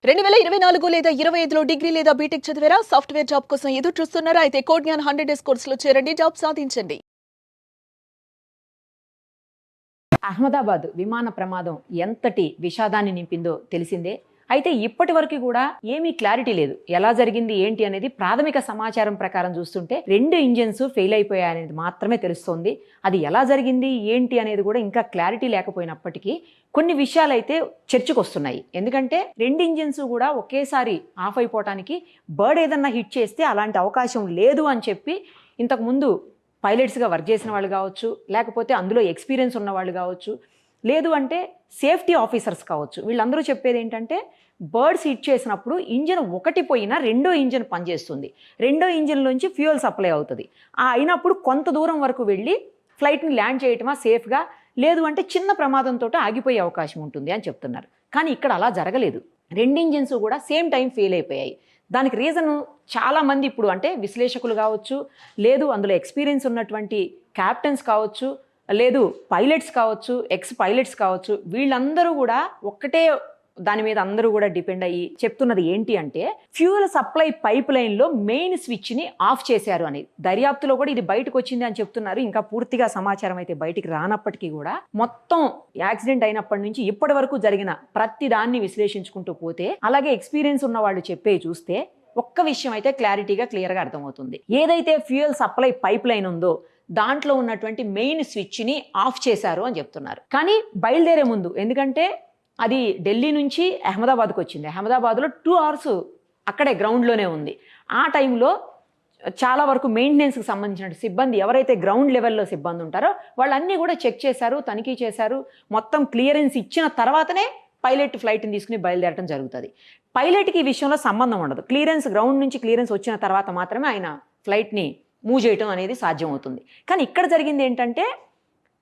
2024 లేదా 25లో డిగ్రీ లేదా బీటెక్ చదివారా? సాఫ్ట్‌వేర్ జాబ్ కోసం ఎదురు చూస్తున్నారా? అయితే కోడ్ జ్ఞాన్ 100 డేస్ కోర్సులో చేరండి. జాబ్ సాధించండి. అహ్మదాబాద్ విమాన ప్రమాదం ఎంతటి విషాదాన్ని నింపిందో తెలిసిందే. అయితే ఇప్పటి వరకు కూడా ఏమీ క్లారిటీ లేదు. ఎలా జరిగింది ఏంటి అనేది ప్రాథమిక సమాచారం ప్రకారం చూస్తుంటే 2 ఇంజిన్స్ ఫెయిల్ అయిపోయాయనేది మాత్రమే తెలుస్తోంది. అది ఎలా జరిగింది ఏంటి అనేది కూడా ఇంకా క్లారిటీ లేకపోయినప్పటికీ కొన్ని విషయాలైతే చర్చకొస్తున్నాయి. ఎందుకంటే 2 ఇంజిన్స్ కూడా ఒకేసారి ఆఫ్ అయిపోవటానికి బర్డ్ ఏదన్నా హిట్ చేస్తే అలాంటి అవకాశం లేదు అని చెప్పి ఇంతకుముందు పైలట్స్గా వర్క్ చేసిన వాళ్ళు కావచ్చు, లేకపోతే అందులో ఎక్స్పీరియన్స్ ఉన్న వాళ్ళు కావచ్చు, లేదు అంటే సేఫ్టీ ఆఫీసర్స్ కావచ్చు. వీళ్ళందరూ చెప్పేది ఏంటంటే బర్డ్స్ హిట్ చేసినప్పుడు ఇంజిన్ ఒకటి పోయినా రెండో ఇంజిన్ పనిచేస్తుంది. రెండో ఇంజిన్లోంచి ఫ్యూయల్ సప్లై అవుతుంది. అయినప్పుడు కొంత దూరం వరకు వెళ్ళి ఫ్లైట్ని ల్యాండ్ చేయటమా సేఫ్గా, లేదు అంటే చిన్న ప్రమాదంతో ఆగిపోయే అవకాశం ఉంటుంది అని చెప్తున్నారు. కానీ ఇక్కడ అలా జరగలేదు. 2 ఇంజిన్స్ కూడా సేమ్ టైం ఫెయిల్ అయిపోయాయి. దానికి రీజను చాలామంది ఇప్పుడు అంటే విశ్లేషకులు కావచ్చు, లేదు అందులో ఎక్స్పీరియన్స్ ఉన్నటువంటి క్యాప్టెన్స్ కావచ్చు, లేదు పైలట్స్ కావచ్చు, ఎక్స్ పైలట్స్ కావచ్చు, వీళ్ళందరూ కూడా ఒక్కటే దాని మీద అందరూ కూడా డిపెండ్ అయ్యి చెప్తున్నది ఏంటి అంటే ఫ్యూయల్ సప్లై పైప్ లైన్లో మెయిన్ స్విచ్ని ఆఫ్ చేశారు అని. దర్యాప్తులో కూడా ఇది బయటకు వచ్చింది అని చెప్తున్నారు. ఇంకా పూర్తిగా సమాచారం అయితే బయటికి రానప్పటికీ కూడా మొత్తం యాక్సిడెంట్ అయినప్పటి నుంచి ఇప్పటి వరకు జరిగిన ప్రతి దాన్ని విశ్లేషించుకుంటూ పోతే, అలాగే ఎక్స్పీరియన్స్ ఉన్న వాళ్ళు చెప్పే చూస్తే ఒక్క విషయం అయితే క్లియర్గా అర్థమవుతుంది. ఏదైతే ఫ్యూయల్ సప్లై పైప్ లైన్ ఉందో దాంట్లో ఉన్నటువంటి మెయిన్ స్విచ్ని ఆఫ్ చేశారు అని చెప్తున్నారు. కానీ బయలుదేరే ముందు, ఎందుకంటే అది ఢిల్లీ నుంచి అహ్మదాబాద్కి వచ్చింది. అహ్మదాబాద్లో 2 అవర్స్ అక్కడే గ్రౌండ్లోనే ఉంది. ఆ టైంలో చాలా వరకు మెయింటెనెన్స్కి సంబంధించిన సిబ్బంది ఎవరైతే గ్రౌండ్ లెవెల్లో సిబ్బంది ఉంటారో వాళ్ళన్నీ కూడా చెక్ చేశారు, తనిఖీ చేశారు. మొత్తం క్లియరెన్స్ ఇచ్చిన తర్వాతనే పైలట్ ఫ్లైట్ని తీసుకుని బయలుదేరడం జరుగుతుంది. పైలట్కి ఈ విషయంలో సంబంధం ఉండదు. గ్రౌండ్ నుంచి క్లియరెన్స్ వచ్చిన తర్వాత మాత్రమే ఆయన ఫ్లైట్ని మూవ్ చేయటం అనేది సాధ్యం అవుతుంది. కానీ ఇక్కడ జరిగింది ఏంటంటే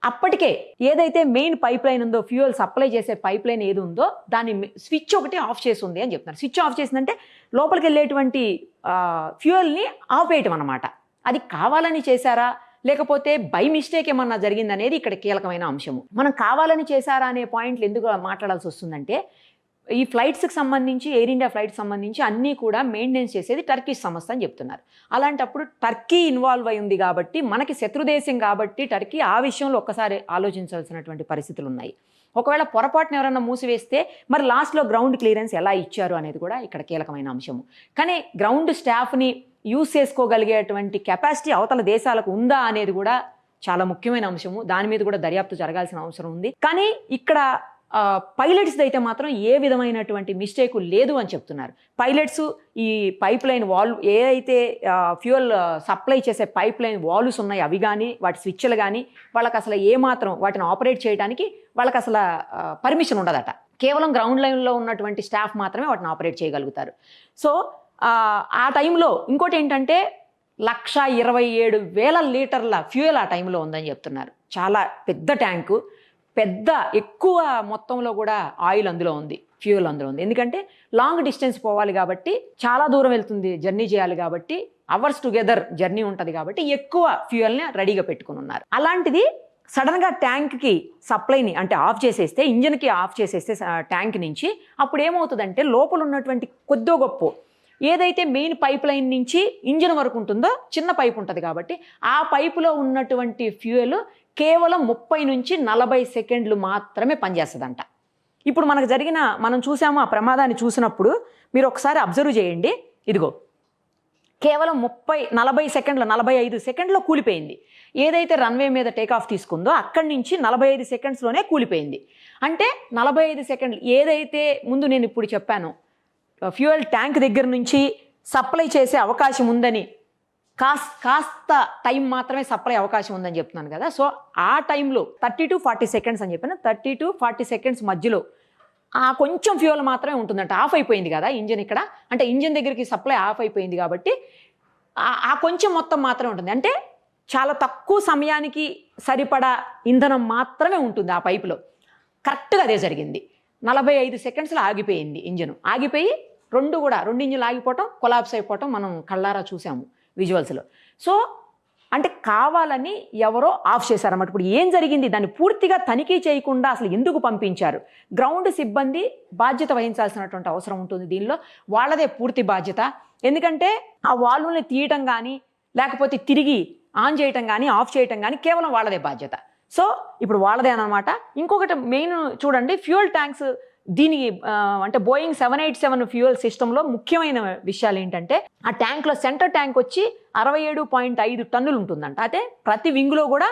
అప్పటికే ఏదైతే మెయిన్ పైప్ లైన్ ఉందో, ఫ్యూయల్ సప్లై చేసే పైప్ లైన్ ఏది ఉందో దాన్ని స్విచ్ ఒకటి ఆఫ్ చేసి ఉంది అని చెప్తున్నారు. స్విచ్ ఆఫ్ చేసిందంటే లోపలికి వెళ్ళేటువంటి ఫ్యూయల్ని ఆపేయటం అన్నమాట. అది కావాలని చేశారా లేకపోతే బై మిస్టేక్ ఏమన్నా జరిగిందనేది ఇక్కడ కీలకమైన అంశము. మనం కావాలని చేశారా అనే పాయింట్లు ఎందుకు మాట్లాడాల్సి వస్తుందంటే, ఈ ఫ్లైట్స్కి సంబంధించి, ఎయిర్ ఇండియా ఫ్లైట్స్ సంబంధించి అన్నీ కూడా మెయింటెనెన్స్ చేసేది టర్కిష్ సంస్థ అని చెప్తున్నారు. అలాంటప్పుడు టర్కీ ఇన్వాల్వ్ అయి ఉంది కాబట్టి, మనకి శత్రుదేశం కాబట్టి టర్కీ ఆ విషయంలో ఒక్కసారి ఆలోచించాల్సినటువంటి పరిస్థితులు ఉన్నాయి. ఒకవేళ పొరపాటున ఎవరన్నా మూసివేస్తే మరి లాస్ట్లో గ్రౌండ్ క్లియరెన్స్ ఎలా ఇచ్చారు అనేది కూడా ఇక్కడ కీలకమైన అంశము. కానీ గ్రౌండ్ స్టాఫ్ని యూజ్ చేసుకోగలిగేటువంటి కెపాసిటీ అవతల దేశాలకు ఉందా అనేది కూడా చాలా ముఖ్యమైన అంశము. దాని మీద కూడా దర్యాప్తు జరగాల్సిన అవసరం ఉంది. కానీ ఇక్కడ పైలట్స్ అయితే మాత్రం ఏ విధమైనటువంటి మిస్టేక్ లేదు అని చెప్తున్నారు. పైలట్స్ ఈ పైప్ లైన్ వాల్వ్ ఏదైతే ఫ్యూయల్ సప్లై చేసే పైప్ లైన్ వాల్వ్స్ ఉన్నాయి అవి కానీ, వాటి స్విచ్లు కానీ వాళ్ళకి అసలు ఏమాత్రం వాటిని ఆపరేట్ చేయడానికి వాళ్ళకి అసలు పర్మిషన్ ఉండదట. కేవలం గ్రౌండ్ లైన్లో ఉన్నటువంటి స్టాఫ్ మాత్రమే వాటిని ఆపరేట్ చేయగలుగుతారు. సో ఆ టైంలో ఇంకోటి ఏంటంటే 127,000 లీటర్ల ఫ్యూయల్ ఆ టైంలో ఉందని చెప్తున్నారు. చాలా పెద్ద ట్యాంకు, పెద్ద ఎక్కువ మొత్తంలో కూడా ఆయిల్ అందులో ఉంది, ఫ్యూయల్ అందులో ఉంది. ఎందుకంటే లాంగ్ డిస్టెన్స్ పోవాలి కాబట్టి, చాలా దూరం వెళ్తుంది, జర్నీ చేయాలి కాబట్టి, అవర్స్ టుగెదర్ జర్నీ ఉంటుంది కాబట్టి ఎక్కువ ఫ్యూయల్ని రెడీగా పెట్టుకుని ఉన్నారు. అలాంటిది సడన్గా ట్యాంక్కి సప్లైని అంటే ఆఫ్ చేసేస్తే, ఇంజన్కి ఆఫ్ చేసేస్తే ట్యాంక్ నుంచి, అప్పుడు ఏమవుతుందంటే లోపల ఉన్నటువంటి కొద్దో గొప్ప ఏదైతే మెయిన్ పైప్ లైన్ నుంచి ఇంజిన్ వరకు ఉంటుందో చిన్న పైప్ ఉంటుంది కాబట్టి ఆ పైపులో ఉన్నటువంటి ఫ్యూయల్ కేవలం 30 నుంచి 40 సెకండ్లు మాత్రమే పనిచేస్తుందంట. ఇప్పుడు మనం చూసాము ఆ ప్రమాదాన్ని చూసినప్పుడు మీరు ఒకసారి అబ్జర్వ్ చేయండి. ఇదిగో కేవలం 40 సెకండ్లు 45 సెకండ్లో కూలిపోయింది. ఏదైతే రన్వే మీద టేకాఫ్ తీసుకుందో అక్కడి నుంచి 45 సెకండ్స్లోనే కూలిపోయింది. అంటే 45 సెకండ్లు ఏదైతే ముందు నేను ఇప్పుడు చెప్పాను ఫ్యూయల్ ట్యాంక్ దగ్గర నుంచి సప్లై చేసే అవకాశం ఉందని, కాస్త టైం మాత్రమే సప్లై అవకాశం ఉందని చెప్తున్నాను కదా. సో ఆ టైంలో 30 to 40 సెకండ్స్ అని చెప్పాను. 30 to 40 సెకండ్స్ మధ్యలో కొంచెం ఫ్యూయల్ మాత్రమే ఉంటుందంట. ఆఫ్ అయిపోయింది కదా ఇంజిన్ ఇక్కడ, అంటే ఇంజిన్ దగ్గరికి సప్లై ఆఫ్ అయిపోయింది కాబట్టి కొంచెం మొత్తం మాత్రమే ఉంటుంది. అంటే చాలా తక్కువ సమయానికి సరిపడా ఇంధనం మాత్రమే ఉంటుంది ఆ పైపులో. కరెక్ట్గా అదే జరిగింది. 45 సెకండ్స్లో ఆగిపోయింది ఇంజిన్. ఆగిపోయి రెండు ఇంజిన్లు ఆగిపోవటం, కొలాప్స్ అయిపోవటం మనం కళ్ళారా చూసాము విజువల్స్లో. సో అంటే కావాలని ఎవరో ఆఫ్ చేశారన్నమాట. ఇప్పుడు ఏం జరిగింది, దాన్ని పూర్తిగా తనిఖీ చేయకుండా అసలు ఎందుకు పంపించారు? గ్రౌండ్ సిబ్బంది బాధ్యత వహించాల్సినటువంటి అవసరం ఉంటుంది దీనిలో, వాళ్ళదే పూర్తి బాధ్యత. ఎందుకంటే ఆ వాల్వ్ని తీయటం కానీ లేకపోతే తిరిగి ఆన్ చేయటం కానీ ఆఫ్ చేయటం కానీ కేవలం వాళ్ళదే బాధ్యత. సో ఇప్పుడు వాళ్ళదే అన్నమాట. ఇంకొకటి మెయిన్ చూడండి, ఫ్యూయల్ ట్యాంక్స్ దీనికి అంటే బోయింగ్ 787 ఫ్యూయల్ సిస్టంలో ముఖ్యమైన విషయాలు ఏంటంటే ఆ ట్యాంక్లో సెంటర్ ట్యాంక్ వచ్చి 67.5 టన్నులు ఉంటుందంట. అయితే ప్రతి వింగ్లో కూడా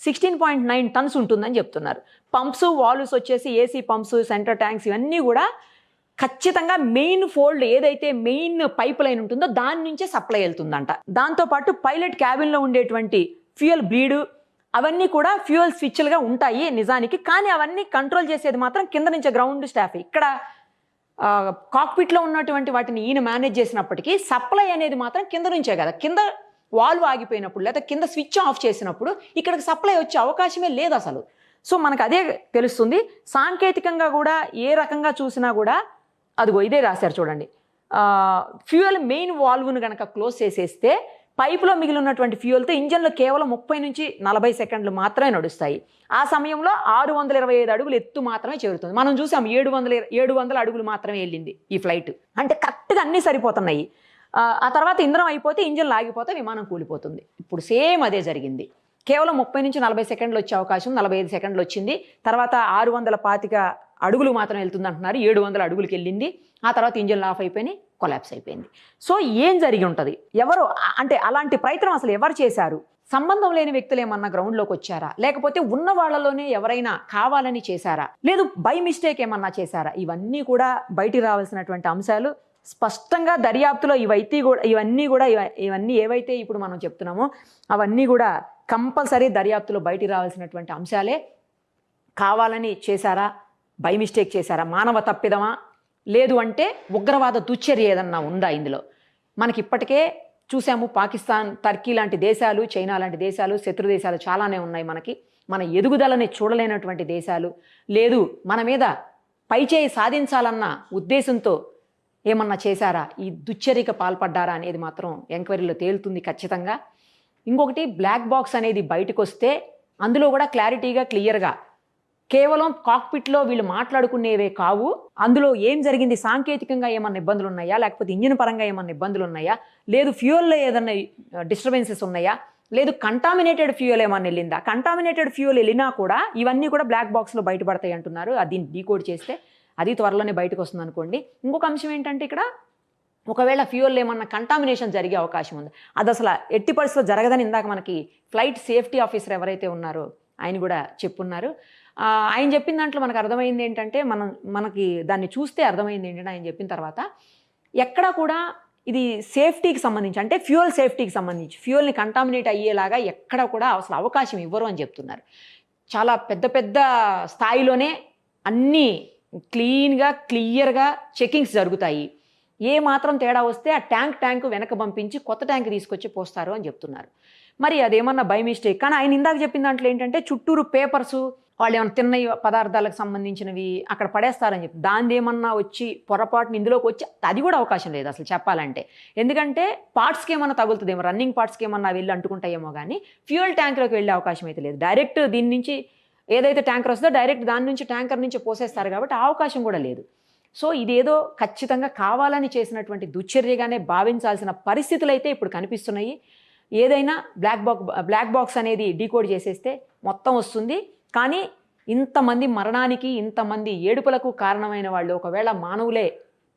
16.9 టన్స్ ఉంటుందని చెప్తున్నారు. పంప్స్ వాల్వ్స్ వచ్చేసి ఏసీ పంప్స్, సెంటర్ ట్యాంక్స్ ఇవన్నీ కూడా ఖచ్చితంగా మెయిన్ ఫోల్డ్ ఏదైతే మెయిన్ పైప్ లైన్ ఉంటుందో దాని నుంచే సప్లై వెళ్తుందంట. దాంతోపాటు పైలట్ క్యాబిన్లో ఉండేటువంటి ఫ్యూయల్ బ్లీడు అవన్నీ కూడా ఫ్యూయల్ స్విచ్లుగా ఉంటాయి నిజానికి, కానీ అవన్నీ కంట్రోల్ చేసేది మాత్రం కింద నుంచే గ్రౌండ్ స్టాఫ్. ఇక్కడ కాక్పిట్లో ఉన్నటువంటి వాటిని ఈయన మేనేజ్ చేసినప్పటికీ సప్లై అనేది మాత్రం కింద నుంచే కదా. కింద వాల్వ్ ఆగిపోయినప్పుడు లేదా కింద స్విచ్ ఆఫ్ చేసినప్పుడు ఇక్కడికి సప్లై వచ్చే అవకాశమే లేదు అసలు. సో మనకు అదే తెలుస్తుంది. సాంకేతికంగా కూడా ఏ రకంగా చూసినా కూడా అదిగో ఇదే రాశారు చూడండి, ఫ్యూయల్ మెయిన్ వాల్వ్ను కనుక క్లోజ్ చేసేస్తే పైపులో మిగిలి ఉన్నటువంటి ఫ్యూయల్తో ఇంజన్లో కేవలం 30 నుంచి 40 సెకండ్లు మాత్రమే నడుస్తాయి. ఆ సమయంలో 625 అడుగులు ఎత్తు మాత్రమే చేరుతుంది. మనం చూసాం 700 అడుగులు మాత్రమే వెళ్ళింది ఈ ఫ్లైట్. అంటే కరెక్ట్గా అన్నీ సరిపోతున్నాయి. ఆ తర్వాత ఇంధనం అయిపోతే ఇంజన్లు ఆగిపోతే విమానం కూలిపోతుంది. ఇప్పుడు సేమ్ అదే జరిగింది. కేవలం 30 నుంచి 40 సెకండ్లు వచ్చే అవకాశం 45 సెకండ్లు వచ్చింది. తర్వాత 625 అడుగులు మాత్రం వెళ్తుంది అంటున్నారు, 700 అడుగులకి వెళ్ళింది. ఆ తర్వాత ఇంజన్లు ఆఫ్ అయిపోయినాయి, కొలాప్స్ అయిపోయింది. సో ఏం జరిగి ఉంటుంది? ఎవరు అంటే అలాంటి ప్రయత్నం అసలు ఎవరు చేశారు? సంబంధం లేని వ్యక్తులు ఏమన్నా గ్రౌండ్లోకి వచ్చారా, లేకపోతే ఉన్న వాళ్ళలోనే ఎవరైనా కావాలని చేశారా, లేదు బై మిస్టేక్ ఏమన్నా చేశారా? ఇవన్నీ కూడా బయటికి రావాల్సినటువంటి అంశాలు. స్పష్టంగా దర్యాప్తులో ఇవన్నీ ఏవైతే ఇప్పుడు మనం చెప్తున్నామో అవన్నీ కూడా కంపల్సరీ దర్యాప్తులో బయటికి రావాల్సినటువంటి అంశాలే. కావాలని చేశారా, బై మిస్టేక్ చేశారా, మానవ తప్పిదమా, లేదు అంటే ఉగ్రవాద దుశ్చర్య ఏదన్నా ఉందా ఇందులో? మనకి ఇప్పటికే చూసాము, పాకిస్తాన్, టర్కీ లాంటి దేశాలు, చైనా లాంటి దేశాలు, శత్రు దేశాలు చాలానే ఉన్నాయి మనకి. మన ఎదుగుదలని చూడలేనటువంటి దేశాలు, లేదు మన మీద పైచేయి సాధించాలన్న ఉద్దేశంతో ఏమన్నా చేశారా, ఈ దుశ్చర్యకు పాల్పడ్డారా అనేది మాత్రం ఎంక్వైరీలో తేలుతుంది ఖచ్చితంగా. ఇంకొకటి, బ్లాక్ బాక్స్ అనేది బయటకు వస్తే అందులో కూడా క్లారిటీగా క్లియర్గా కేవలం కాక్పిట్లో వీళ్ళు మాట్లాడుకునేవే కావు, అందులో ఏం జరిగింది, సాంకేతికంగా ఏమన్నా ఇబ్బందులు ఉన్నాయా, లేకపోతే ఇంజిన్ పరంగా ఏమన్నా ఇబ్బందులు ఉన్నాయా, లేదు ఫ్యూయల్లో ఏదన్నా డిస్టర్బెన్సెస్ ఉన్నాయా, లేదు కంటామినేటెడ్ ఫ్యూయల్ ఏమన్నా వెళ్ళిందా. కంటామినేటెడ్ ఫ్యూయల్ వెళ్ళినా కూడా ఇవన్నీ కూడా బ్లాక్ బాక్స్లో బయటపడతాయి అంటున్నారు. దీన్ని డీకోడ్ చేస్తే అది త్వరలోనే బయటకు వస్తుంది అనుకోండి. ఇంకొక అంశం ఏంటంటే ఇక్కడ ఒకవేళ ఫ్యూయల్ ఏమన్నా కంటామినేషన్ జరిగే అవకాశం ఉంది. అది అసలు ఎట్టి పరిస్థితుల్లో జరగదని ఇందాక మనకి ఫ్లైట్ సేఫ్టీ ఆఫీసర్ ఎవరైతే ఉన్నారో ఆయన కూడా చెప్పున్నారు. ఆయన చెప్పిన దాంట్లో మనకు అర్థమైంది ఏంటంటే, మనకి దాన్ని చూస్తే అర్థమైంది ఏంటంటే ఆయన చెప్పిన తర్వాత ఎక్కడా కూడా ఇది సేఫ్టీకి సంబంధించి, అంటే ఫ్యూయల్ సేఫ్టీకి సంబంధించి ఫ్యూయల్ని కంటామినేట్ అయ్యేలాగా ఎక్కడ కూడా అసలు అవకాశం ఇవ్వరు అని చెప్తున్నారు. చాలా పెద్ద పెద్ద స్థాయిలోనే అన్నీ క్లీన్గా క్లియర్గా చెకింగ్స్ జరుగుతాయి. ఏ మాత్రం తేడా వస్తే ఆ ట్యాంక్ వెనక పంపించి కొత్త ట్యాంక్ తీసుకొచ్చి పోస్తారు అని చెప్తున్నారు. మరి అదేమన్నా బై మిస్టేక్. కానీ ఆయన ఇందాక చెప్పిన దాంట్లో ఏంటంటే చుట్టూరు పేపర్సు, వాళ్ళు ఏమైనా తిన్న పదార్థాలకు సంబంధించినవి అక్కడ పడేస్తారని చెప్పి, దాని ఏమన్నా వచ్చి పొరపాటుని ఇందులోకి వచ్చి అది కూడా అవకాశం లేదు అసలు చెప్పాలంటే. ఎందుకంటే పార్ట్స్కి ఏమన్నా తగులుతుందేమో, రన్నింగ్ పార్ట్స్కి ఏమన్నా వెళ్ళి అంటుకుంటాయేమో, కానీ ఫ్యూయల్ ట్యాంక్లోకి వెళ్ళే అవకాశం అయితే లేదు. డైరెక్ట్ దీని నుంచి ఏదైతే ట్యాంకర్ వస్తుందో డైరెక్ట్ దాని నుంచి ట్యాంకర్ నుంచి పోసేస్తారు కాబట్టి ఆ అవకాశం కూడా లేదు. సో ఇదేదో ఖచ్చితంగా కావాలని చేసినటువంటి దుశ్చర్యగానే భావించాల్సిన పరిస్థితులు అయితే ఇప్పుడు కనిపిస్తున్నాయి. ఏదైనా బ్లాక్ బాక్స్ అనేది డీకోడ్ చేసేస్తే మొత్తం వస్తుంది. కానీ ఇంతమంది మరణానికి, ఇంతమంది ఏడుపులకు కారణమైన వాళ్ళు ఒకవేళ మానవులే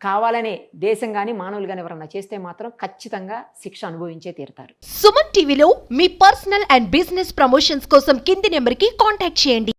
కావాలనే దేశం కానీ మానవులు కానీ ఎవరన్నా చేస్తే మాత్రం ఖచ్చితంగా శిక్ష అనుభవించే తీరుతారు. సుమన్ టీవీలో మీ పర్సనల్ అండ్ బిజినెస్ ప్రమోషన్స్ కోసం కింది నెంబర్కి కాంటాక్ట్ చేయండి.